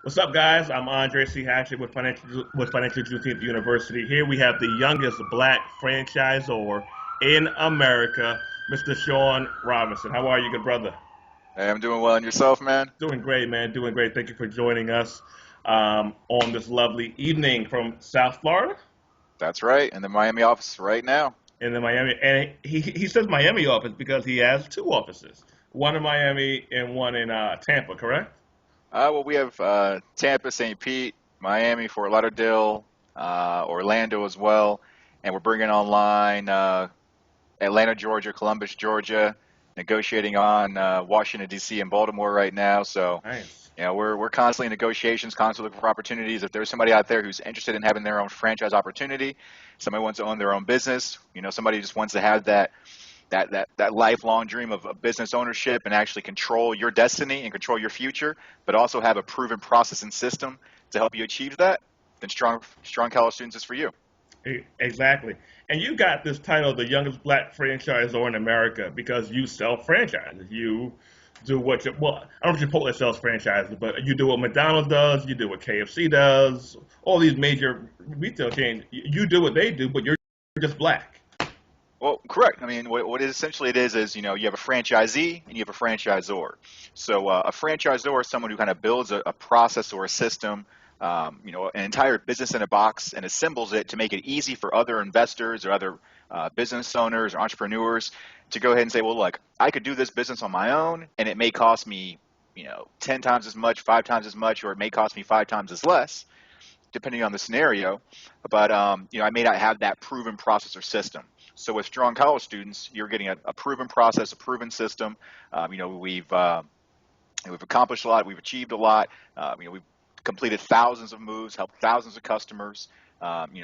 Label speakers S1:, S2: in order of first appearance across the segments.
S1: What's up, guys? I'm Andre C. Hatchett with Financial Juneteenth University. Here we have the youngest black franchisor in America, Mr. Sean Robinson. How are you, good brother?
S2: Hey, I'm doing well. And yourself, man?
S1: Doing great, man. Doing great. Thank you for joining us on this lovely evening from South Florida
S2: That's right. In the Miami office right now.
S1: in the Miami. And he says Miami office because he has two offices, one in Miami and one in Tampa, correct?
S2: Well, we have Tampa, St. Pete, Miami, Fort Lauderdale, Orlando as well. And we're bringing online Atlanta, Georgia, Columbus, Georgia, negotiating on Washington, D.C. and Baltimore right now. So,
S1: Nice.
S2: we're constantly in negotiations, constantly looking for opportunities. If there's somebody out there who's interested in having their own franchise opportunity, somebody wants to own their own business, somebody just wants to have that lifelong dream of business ownership and actually control your destiny and control your future, but also have a proven process and system to help you achieve that, then strong college students is for you.
S1: Exactly. And you got this title, the youngest black franchisor in America, because you sell franchises. You do what you, well, I don't know if Chipotle sells franchises, but you do what McDonald's does, you do what KFC does, all these major retail chains. You do what they do, but you're just black.
S2: Well, correct. I mean, what essentially it is you have a franchisee and you have a franchisor. So a franchisor is someone who kind of builds a process or a system, an entire business in a box and assembles it to make it easy for other investors or other business owners or entrepreneurs to go ahead and say, well, look, I could do this business on my own and it may cost me, 10 times as much, 5 times as much, or it may cost me 5 times as less depending on the scenario. But I may not have that proven process or system. So with strong college students, you're getting a proven process, a proven system. We've accomplished a lot. We've achieved a lot. We've completed thousands of moves, helped thousands of customers.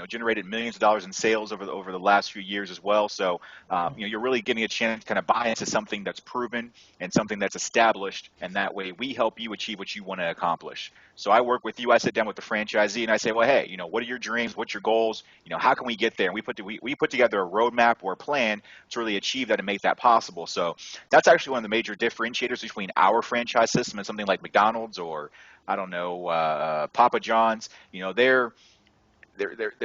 S2: Generated millions of dollars in sales over the last few years as well. So, you're really getting a chance to kind of buy into something that's proven and something that's established, and that way we help you achieve what you want to accomplish. So I work with you. I sit down with the franchisee and I say, well, hey, what are your dreams? What's your goals? How can we get there? And we put together a roadmap or a plan to really achieve that and make that possible. So that's actually one of the major differentiators between our franchise system and something like McDonald's or I don't know, Papa John's. They're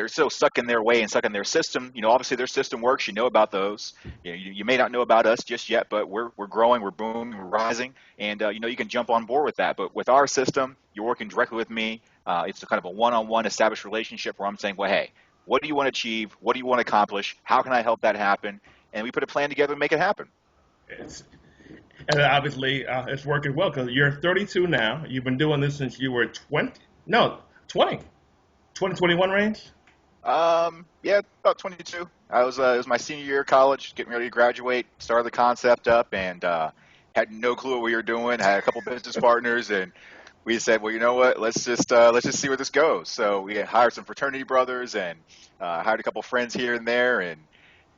S2: so stuck in their way and stuck in their system. Obviously their system works. You know about those. You may not know about us just yet, but we're growing, we're booming, we're rising, and you can jump on board with that. But with our system, you're working directly with me. It's a kind of a one-on-one established relationship where I'm saying, well, hey, what do you want to achieve? What do you want to accomplish? How can I help that happen? And we put a plan together and make it happen.
S1: It's, and obviously, it's working well because you're 32 now. You've been doing this since you were 20. No, 20. 2021 range?
S2: Yeah, about 22. It was my senior year of college, getting ready to graduate, started the concept up, and had no clue what we were doing. Had a couple business partners, and we said, well, you know what? Let's just see where this goes. So we hired some fraternity brothers and hired a couple friends here and there, and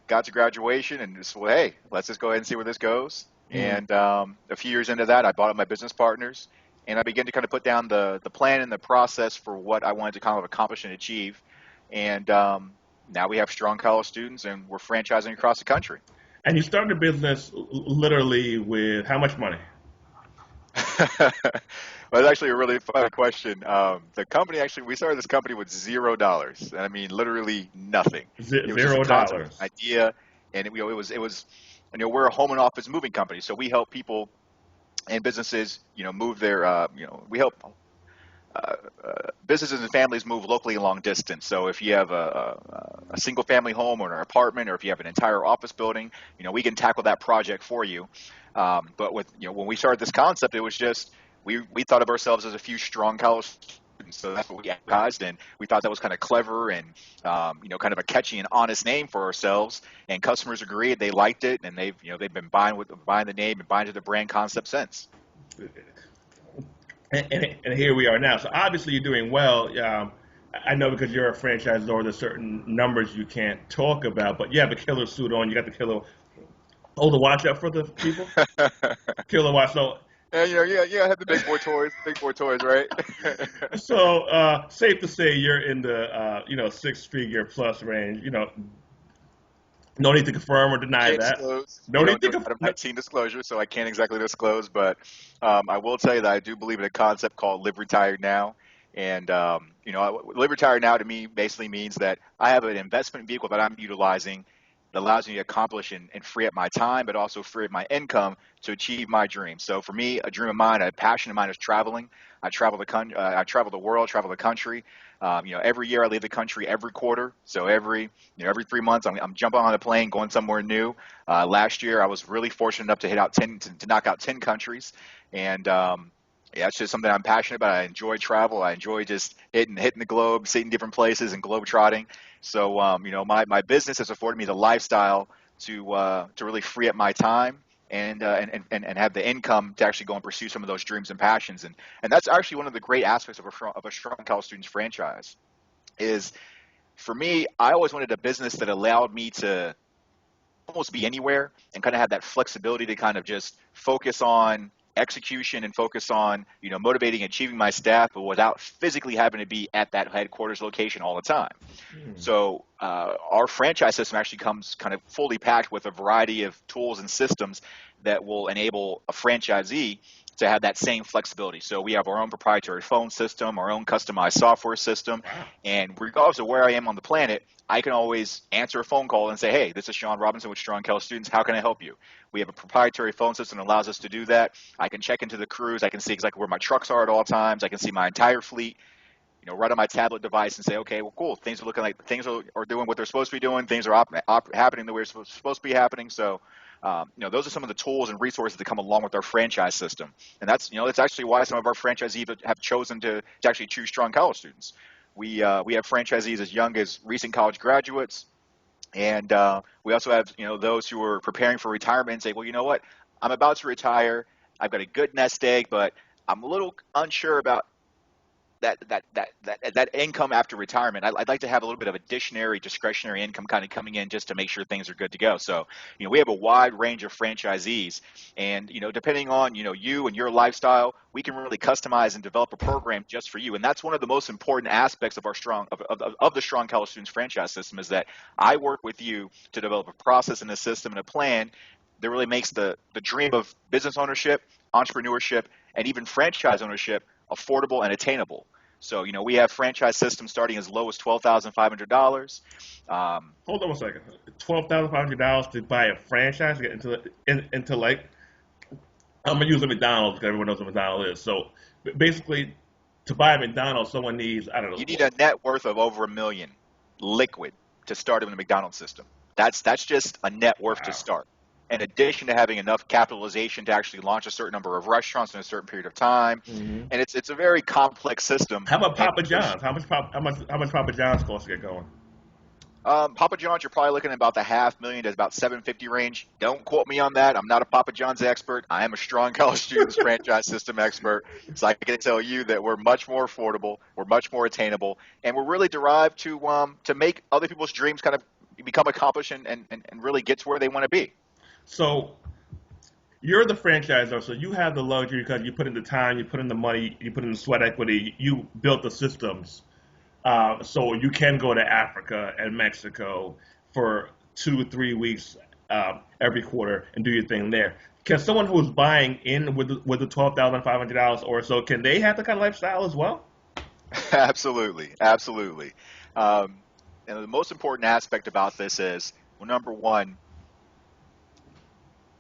S2: got to graduation, and just well, hey, let's just go ahead and see where this goes.
S1: Mm.
S2: And a few years into that, I bought up my business partners, and I began to kind of put down the plan and the process for what I wanted to kind of accomplish and achieve. And now we have strong college students, and we're franchising across the country.
S1: And you started a business literally with how much money?
S2: Well, that's actually a really funny question. The company actually, we started this company with $0. I mean, literally nothing. It was just a
S1: Zero
S2: concept,
S1: dollars.
S2: an idea, and it was, we're a home and office moving company, so we help people and businesses, move their, we help businesses and families move locally and long distance. So if you have a single family home or an apartment, or if you have an entire office building, we can tackle that project for you. But when we started this concept, it was just we thought of ourselves as a few strong college students. So that's what we advertised, and we thought that was kind of clever and kind of a catchy and honest name for ourselves. And customers agreed, they liked it, and they've been buying the name and buying to the brand concept since.
S1: And here we are now. So obviously you're doing well. I know because you're a franchisor, there's certain numbers you can't talk about, but you have a killer suit on. You got the killer. Hold the watch up for the people. Killer watch. So,
S2: And yeah, I had the big boy toys, right?
S1: safe to say you're in the six-figure plus range. No need to confirm or deny
S2: Can't
S1: that.
S2: disclose.
S1: No
S2: We don't
S1: need
S2: do
S1: to
S2: an Item
S1: no,
S2: 19 disclosure, so I can't exactly disclose. But I will tell you that I do believe in a concept called Live Retired Now. And Live Retired Now to me basically means that I have an investment vehicle that I'm utilizing that allows me to accomplish and free up my time, but also free up my income to achieve my dreams. So for me, a dream of mine, a passion of mine is traveling. I travel the world, travel the country. Every year I leave the country every quarter. So every 3 months I'm jumping on a plane, going somewhere new. Last year I was really fortunate enough to hit out 10 to knock out 10 countries, and yeah, it's just something I'm passionate about. I enjoy travel. I enjoy just hitting the globe, seeing different places, and globe trotting. So my business has afforded me the lifestyle to really free up my time and have the income to actually go and pursue some of those dreams and passions. And that's actually one of the great aspects of a strong college students franchise is, for me, I always wanted a business that allowed me to almost be anywhere and kind of have that flexibility to kind of just focus on execution and focus on motivating and achieving my staff, but without physically having to be at that headquarters location all the time. So our franchise system actually comes kind of fully packed with a variety of tools and systems that will enable a franchisee to have that same flexibility. So we have our own proprietary phone system, our own customized software system,
S1: wow.
S2: and regardless of where I am on the planet, I can always answer a phone call and say, "Hey, this is Sean Robinson with Strong Cal Students. How can I help you?" We have a proprietary phone system that allows us to do that. I can check into the crews. I can see exactly where my trucks are at all times. I can see my entire fleet, right on my tablet device and say, okay, well, cool. Things are looking like things are doing what they're supposed to be doing. Things are happening the way they're supposed to be happening. So, those are some of the tools and resources that come along with our franchise system. And that's actually why some of our franchisees have chosen to actually choose Strong College Students. We have franchisees as young as recent college graduates. And we also have, those who are preparing for retirement and say, well, you know what? I'm about to retire. I've got a good nest egg, but I'm a little unsure about that income after retirement. I'd like to have a little bit of additionary discretionary income kind of coming in just to make sure things are good to go. So, we have a wide range of franchisees, and depending on you and your lifestyle, we can really customize and develop a program just for you. And that's one of the most important aspects of our of the Strong College Students franchise system is that I work with you to develop a process and a system and a plan that really makes the dream of business ownership, entrepreneurship, and even franchise ownership affordable and attainable. So, we have franchise systems starting as low as $12,500. Um,
S1: Hold on one second. $12,500 to buy a franchise to get into like I'm gonna use a McDonald's because everyone knows what McDonald's is. So basically, to buy a McDonald's, someone needs I don't
S2: you
S1: know.
S2: need a net worth of over 1 million liquid to start in the McDonald's system. That's just a net worth to
S1: Wow.
S2: start. In addition to having enough capitalization to actually launch a certain number of restaurants in a certain period of time,
S1: Hmm.
S2: and it's a very complex system.
S1: How about
S2: And
S1: Papa John's? How much Papa John's cost to get going?
S2: Papa John's, you're probably looking at about the 500,000 to about 750 range. Don't quote me on that. I'm not a Papa John's expert. I am a strong college students franchise system expert. So I can tell you that we're much more affordable, we're much more attainable, and we're really derived to make other people's dreams kind of become accomplished and really get to where they want to be.
S1: So you're the franchisor, so you have the luxury because you put in the time, you put in the money, you put in the sweat equity, you built the systems. So you can go to Africa and Mexico for 2 3 weeks every quarter and do your thing there. Can someone who's buying in with the $12,500 or so, can they have the kind of lifestyle as well?
S2: Absolutely, absolutely. Um, and the most important aspect about this is, well, number one,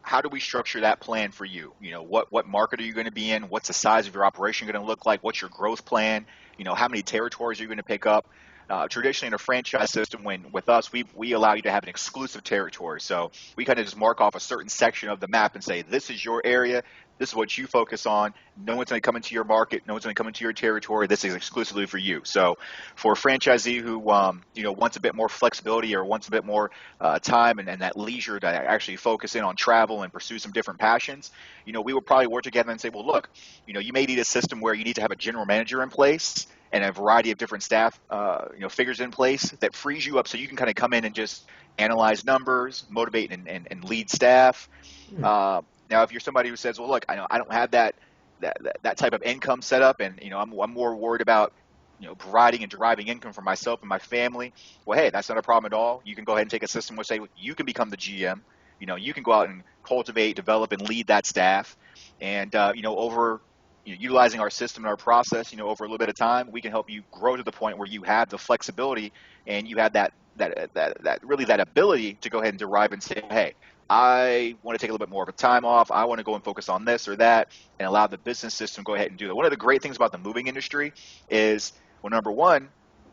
S2: how do we structure that plan for you? What market are you going to be in? What's the size of your operation going to look like? What's your growth plan? How many territories are you going to pick up? Traditionally, in a franchise system, when with us, we allow you to have an exclusive territory. So we kind of just mark off a certain section of the map and say, this is your area. This is what you focus on. No one's going to come into your market. No one's going to come into your territory. This is exclusively for you. So for a franchisee who wants a bit more flexibility or wants a bit more time and that leisure to actually focus in on travel and pursue some different passions, we would probably work together and say, well, look, you may need a system where you need to have a general manager in place and a variety of different staff, figures in place that frees you up so you can kind of come in and just analyze numbers, motivate and lead staff.
S1: Hmm.
S2: Now, if you're somebody who says, well, look, I don't have that type of income set up, and I'm more worried about providing and deriving income for myself and my family, well, hey, that's not a problem at all. You can go ahead and take a system where say you can become the GM. You can go out and cultivate, develop, and lead that staff. And over utilizing our system and our process, over a little bit of time, we can help you grow to the point where you have the flexibility and you have that ability to go ahead and derive and say, hey, I want to take a little bit more of a time off. I want to go and focus on this or that, and allow the business system to go ahead and do that. One of the great things about the moving industry is, well, number one,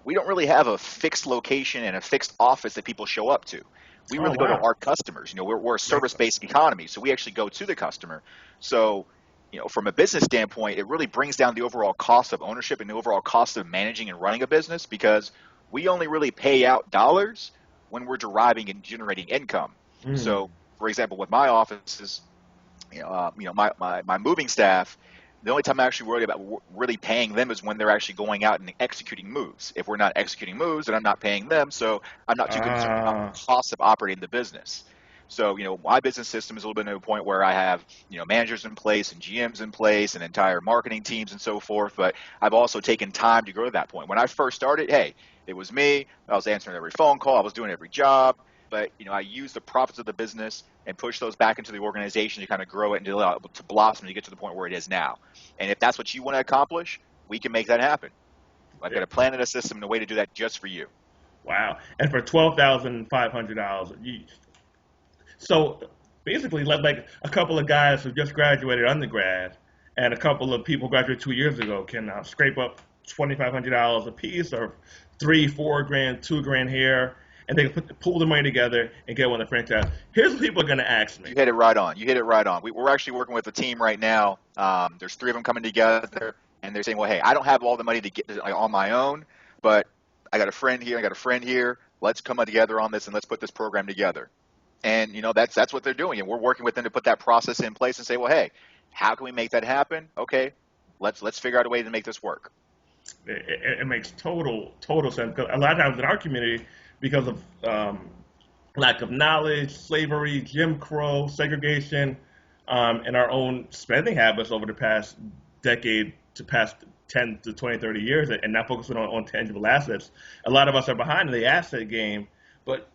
S2: we don't really have a fixed location and a fixed office that people show up to. We
S1: Oh,
S2: really go to
S1: wow.
S2: our customers. We're a service-based economy, so we actually go to the customer. So, from a business standpoint, it really brings down the overall cost of ownership and the overall cost of managing and running a business, because we only really pay out dollars when we're deriving and generating income.
S1: Mm.
S2: So, for example, with my offices, my moving staff, the only time I'm actually worried about really paying them is when they're actually going out and executing moves. If we're not executing moves, then I'm not paying them, so I'm not too concerned about
S1: Ah,
S2: the cost of operating the business. So, my business system is a little bit to a point where I have, managers in place and GMs in place and entire marketing teams and so forth. But I've also taken time to grow to that point. When I first started, hey, it was me. I was answering every phone call. I was doing every job. But, I used the profits of the business and push those back into the organization to kind of grow it and to blossom to get to the point where it is now. And if that's what you want to accomplish, we can make that happen. I've
S1: yeah.
S2: got a plan and a system and a way to do that just for you.
S1: Wow. And for $12,500, so basically, like a couple of guys who just graduated undergrad and a couple of people who graduated 2 years ago can scrape up $2,500 a piece, or three, 4 grand, 2 grand here, and they can pull the money together and get one of the franchise. Here's what people are going to ask me.
S2: You hit it right on. You hit it right on. We're actually working with a team right now. There's three of them coming together, and they're saying, well, hey, I don't have all the money to get on my own, but I got a friend here. I got a friend here. Let's come together on this and let's put this program together. And that's what they're doing, and we're working with them to put that process in place and say, well, hey, how can we make that happen? Okay, let's figure out a way to make this work.
S1: It makes total sense, because a lot of times in our community, because of lack of knowledge, slavery, Jim Crow, segregation, and our own spending habits over the past decade to past 10 to 20, 30 years, and not focusing on tangible assets, a lot of us are behind in the asset game. But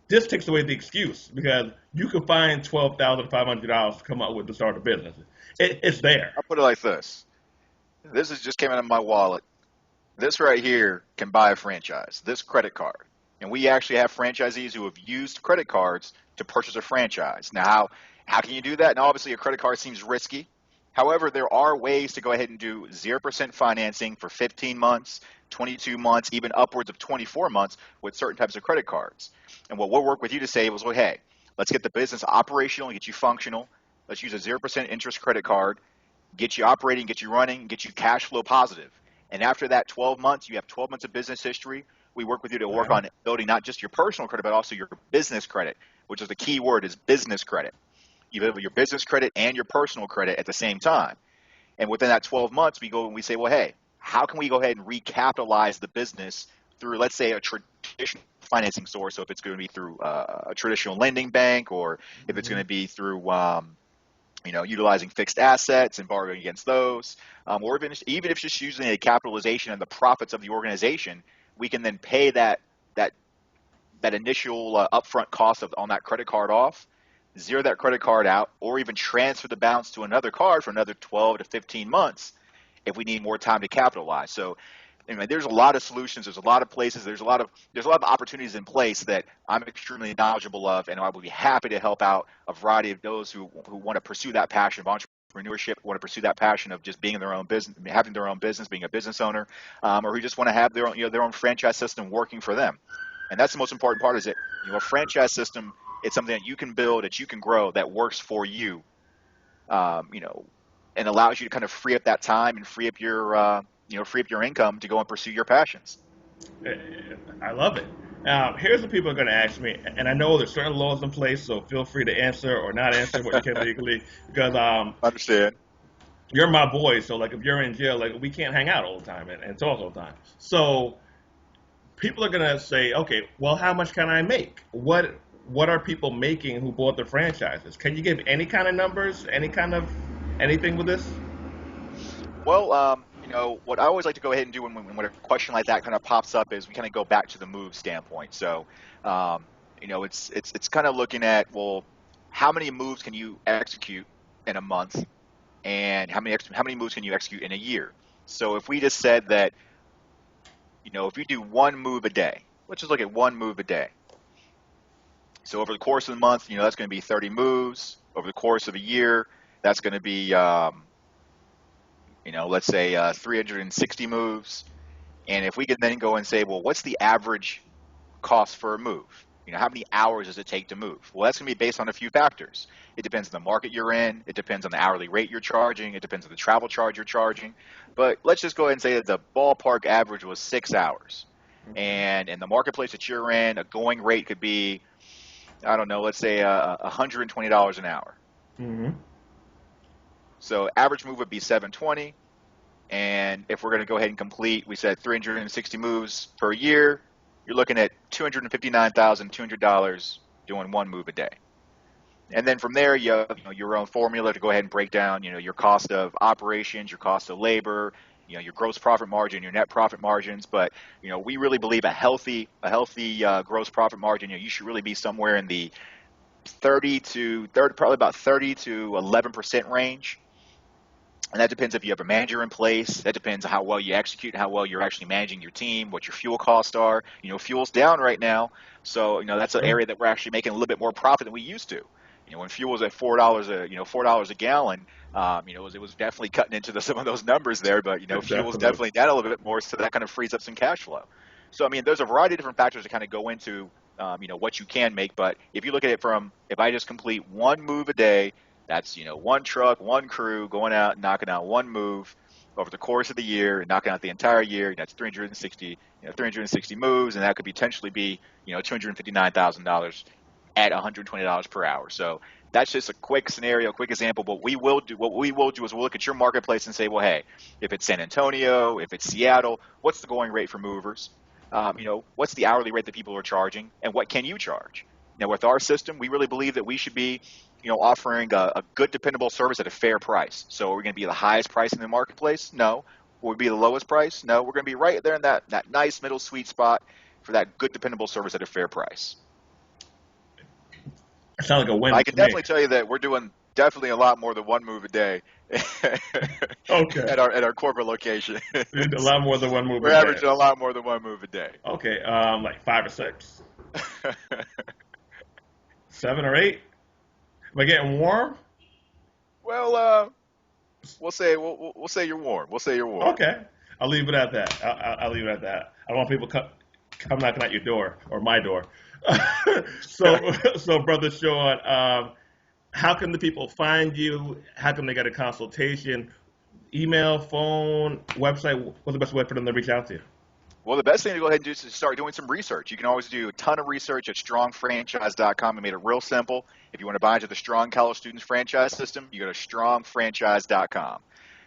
S1: this takes away the excuse, because you can find $12,500 to come up with to start a business. It's there.
S2: I'll put it like this. This just came out of my wallet. This right here can buy a franchise, this credit card. And we actually have franchisees who have used credit cards to purchase a franchise. Now, how can you do that? Now, obviously, a credit card seems risky. However, there are ways to go ahead and do 0% financing for 15 months, 22 months, even upwards of 24 months with certain types of credit cards. And what we'll work with you to say was, well, hey, let's get the business operational and get you functional. Let's use a 0% interest credit card, get you operating, get you running, get you cash flow positive. And after that 12 months, you have 12 months of business history. We work with you to work
S1: Wow.
S2: on building not just your personal credit, but also your business credit, which is the key word, is business credit. You have your business credit and your personal credit at the same time. And within that 12 months, we go and we say, well, hey, how can we go ahead and recapitalize the business through, let's say, a traditional financing source? So if it's going to be through a traditional lending bank, or if it's going to be through utilizing fixed assets and borrowing against those, or even if it's just using a capitalization and the profits of the organization, we can then pay that initial upfront cost on that credit card off, zero that credit card out, or even transfer the balance to another card for another 12 to 15 months if we need more time to capitalize. So anyway, there's a lot of solutions. There's a lot of places. There's a lot of opportunities in place that I'm extremely knowledgeable of, and I will be happy to help out a variety of those who want to pursue that passion of entrepreneurship, want to pursue that passion of just being in their own business, having their own business, being a business owner, or who just want to have their own franchise system working for them. And that's the most important part, is that a franchise system, it's something that you can build, that you can grow, that works for you, um, you know, and allows you to kind of free up that time and free up your income to go and pursue your passions.
S1: I love it. Now, here's what people are going to ask me, and I know there's certain laws in place, so feel free to answer or not answer what you can legally, because
S2: Understand?
S1: you're my boy. So, like, if you're in jail, like, we can't hang out all the time and talk all the time. So, people are going to say, okay, well, how much can I make? What are people making who bought the franchises? Can you give any kind of numbers, any kind of anything with this?
S2: Well, what I always like to go ahead and do when a question like that kind of pops up is we kind of go back to the move standpoint. So, um, it's kind of looking at, well, how many moves can you execute in a month, and how many moves can you execute in a year? So if we just said that, if you do one move a day, let's just look at one move a day. So over the course of the month, that's going to be 30 moves. Over the course of a year, that's going to be, let's say 360 moves. And if we could then go and say, well, what's the average cost for a move? How many hours does it take to move? Well, that's going to be based on a few factors. It depends on the market you're in. It depends on the hourly rate you're charging. It depends on the travel charge you're charging. But let's just go ahead and say that the ballpark average was 6 hours. And in the marketplace that you're in, a going rate could be, I don't know, let's say $120 an hour.
S1: Mm-hmm.
S2: So average move would be 720. And if we're going to go ahead and complete, we said 360 moves per year, you're looking at $259,200 doing one move a day. And then from there, you have your own formula to go ahead and break down, your cost of operations, your cost of labor, your gross profit margin, your net profit margins. But, we really believe a healthy gross profit margin, you should really be somewhere in the probably about 30 to 11% range. And that depends if you have a manager in place. That depends on how well you execute, how well you're actually managing your team, what your fuel costs are. Fuel's down right now. So, that's an area that we're actually making a little bit more profit than we used to. When fuel was at $4 $4 a gallon, it was definitely cutting into some of those numbers there. But, fuel's definitely down a little bit more. So that kind of frees up some cash flow. So, there's a variety of different factors that kind of go into, what you can make. But if you look at it from, if I just complete one move a day, that's, one truck, one crew going out and knocking out one move over the course of the year and knocking out the entire year. That's 360 moves, and that could potentially be, $259,000 at $120 per hour. So that's just a quick scenario, quick example. But what we will do is we'll look at your marketplace and say, well, hey, if it's San Antonio, if it's Seattle, what's the going rate for movers? What's the hourly rate that people are charging, and what can you charge? Now, with our system, we really believe that we should be, offering a good, dependable service at a fair price. So are we going to be the highest price in the marketplace? No. Will we be the lowest price? No. We're going to be right there in that nice middle sweet spot for that good, dependable service at a fair price.
S1: It sounds like a win.
S2: I can definitely tell you that we're doing definitely a lot more than one move a day.
S1: Okay.
S2: At our corporate location.
S1: A lot more than one move
S2: We're
S1: a day.
S2: averaging a lot more than one move a day.
S1: Okay. Like 5 or 6. 7 or 8. Am I getting warm?
S2: Well, we'll say you're warm.
S1: Okay, I'll leave it at that. I'll leave it at that. I don't want people come knocking at your door or my door. So Brother Sean, how can the people find you? How can they get a consultation? Email, phone, website? What's the best way for them to reach out to you?
S2: Well, the best thing to go ahead and do is to start doing some research. You can always do a ton of research at strongfranchise.com. We made it real simple. If you want to buy into the Strong College Students franchise system, you go to strongfranchise.com.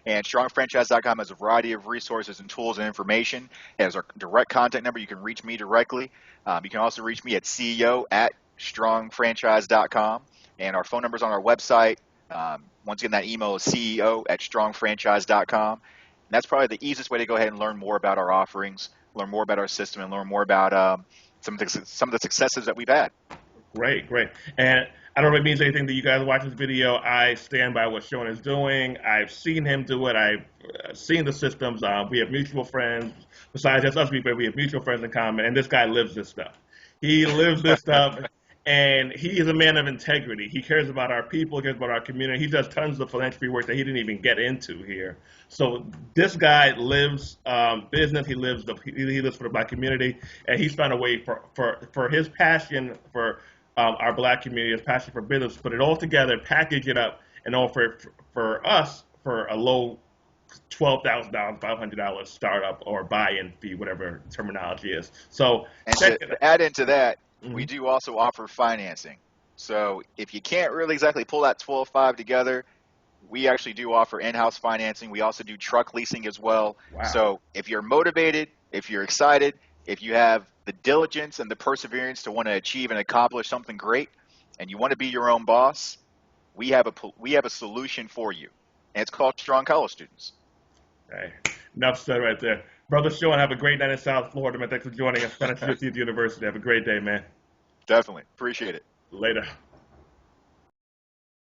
S2: And strongfranchise.com has a variety of resources and tools and information. It has our direct contact number. You can reach me directly. You can also reach me at CEO@strongfranchise.com. And our phone number is on our website. Once again, that email is CEO@strongfranchise.com. And that's probably the easiest way to go ahead and learn more about our offerings, learn more about our system, and learn more about some of the successes that we've had.
S1: Great. And I don't know if it means anything to you guys watch this video. I stand by what Sean is doing. I've seen him do it. I've seen the systems. We have mutual friends. Besides just us, we have mutual friends in common. And this guy lives this stuff. He lives this stuff. And he is a man of integrity. He cares about our people, he cares about our community. He does tons of philanthropy work that he didn't even get into here. So this guy lives business. He lives for the Black community, and he's found a way for his passion for our Black community, his passion for business, put it all together, package it up, and offer it for us for a low $12,000, $500 startup or buy-in fee, whatever terminology is. So
S2: and to add into that. Mm-hmm. We do also offer financing. So if you can't really exactly pull that 12.5 together, we actually do offer in-house financing. We also do truck leasing as well. Wow. So if you're motivated, if you're excited, if you have the diligence and the perseverance to want to achieve and accomplish something great, and you want to be your own boss, we have a solution for you, and it's called Strong College Students.
S1: Okay. Enough said right there. Brother Sean, have a great night in South Florida, man. Thanks for joining us. Planet University Have a great day, man.
S2: Definitely appreciate it.
S1: Later.